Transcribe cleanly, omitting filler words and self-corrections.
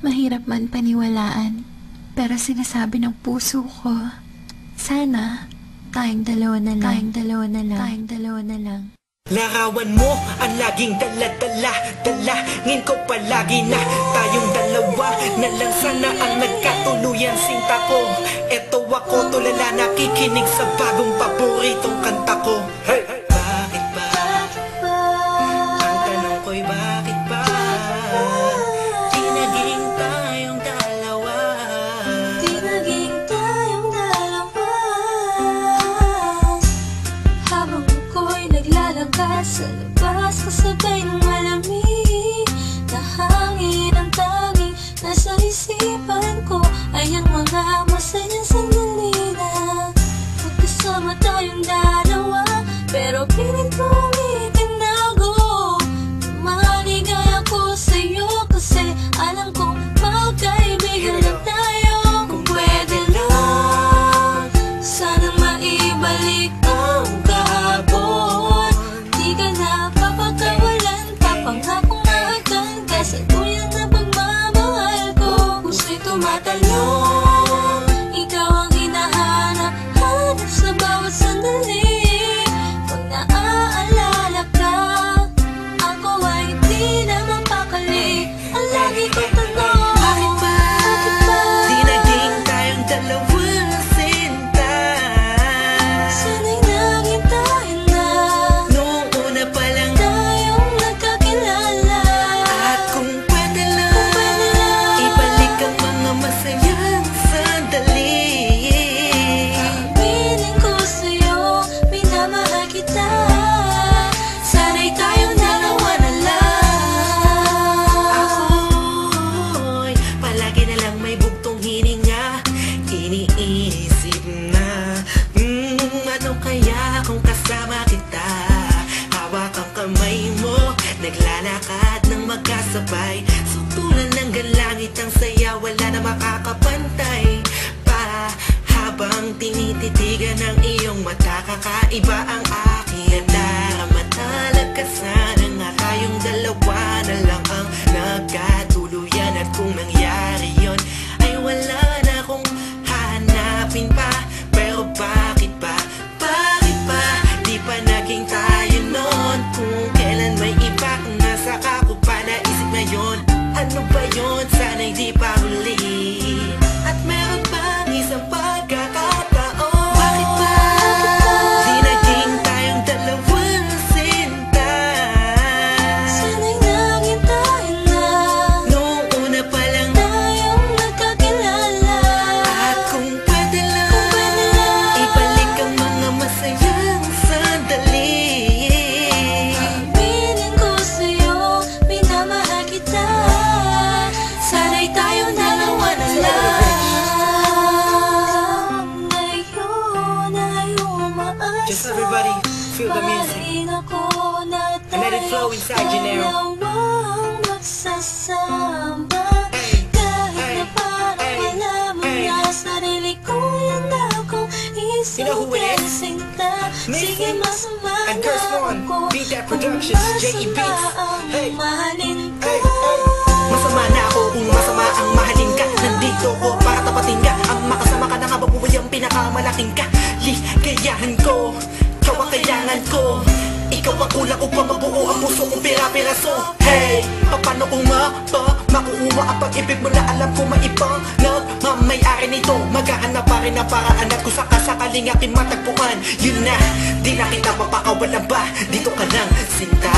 Mahirap man paniwalaan, pero sinasabi ng puso ko, sana tayong dalawa na lang, tayong dalawa na lang, tayong dalawa na lang. Larawan mo ang laging dala-dala, dalangin ko palagi na tayong dalawa na lang sana ang nagkatuluyan. Sinta ko, eto ako tulala nakikinig sa bagong paboritong kanta ko. Hey! Bakit ba? Ang tanong ko'y bakit ba? Di naging tayong dalawa. Di naging tayong dalawa. Habang ako'y naglalakad sa labas, kasabay ng malamig na hangin, ang tanging nasa isipan ko ay ang mga masayang sandali na magkasama tayong dalawa. Pero pilit ko itinago, maligaya ko sa'yo kasi alam kong magkaibigan lang tayo. Kung pwede lang, sana maibalik ang kahapon. Di ka na papagkawalan, papangako na hagdan ka sa tuyan na pagmamahal ko. Puso'y tumatalon, ikaw ang hinahanap, hanap sa bawat sandali. Pag naaalala ka, ako ay di na mapakali. Ang lagi kong tanong, bakit ba? Di naging tayong dalawa, sinta. Sana'y naging tayo na, Noong una pa lang, tayong nagkakilala. at kung pwede lang, ibalik ang mga masayang sandali. Aminin ko sa'yo, minamahal kita. Sana'y tayong dalawa na lang. Ako'y palagi na lang may bugtong hininga, iniisip na ano kaya kung kasama kita. Hawak ang kamay mo, naglalakad ng magkasabay, sutulan ng galangit ang saya, wala na makakapantay pa. Habang tinititigan ng iyong mata, kakaiba ang aking darama. Talaga sana nga tayong dalawa na lang ang nagkatuluyan. At kung nangyari yon, ay wala na akong hahanapin pa. Pero bakit ba? Bakit ba? Di pa naging tayo noon. Kung kailan may iba kung nasa ko pa naisip ngayon. Ano ba yon? Sana'y di pa huli. At meron pang isang pagkakataon. Bakit ba? Di naging tayong dalawang sinta. Sana'y naging tayo na, Noong una pa lang, tayong nagkakilala. at kung pwede lang, ibalik ang mga masayang sandali. Aminin ko sa'yo, minamahal kita. Sana'y tayong dalawa na lang. Ngayon ay umaasa, Just everybody feel the music. mahalin ako na And let it flow inside you now. dalawang magsasama. Hey, Kahit hey, na parang hey, wala mo hey. na sarili ko, yan akong You know who it is? sinta. Sige, Missy masama and na Curse One, ako Beat That kung Productions, J.E. masama Beats. ang Hey, mahalin ka. hey, hey. Masama na ako kung masama ang mahalin ka. Nandito ko para tapatin ka. Ang makasama ka na nga babuhay ang pinakamalaking ka. Ligayahan ko, ikaw ang kailangan ko. Ikaw ang kulang upang mabuo ang puso kong pira-piraso. Hey, paano kung makukuha ang pag-ibig mo na alam ko maibang nagmamayari nito? Maghahanap pa rin ang paraan at kung sakasakaling aking matagpuan, yun na, di na kita mapakawalan ba? Dito ka lang, sinta.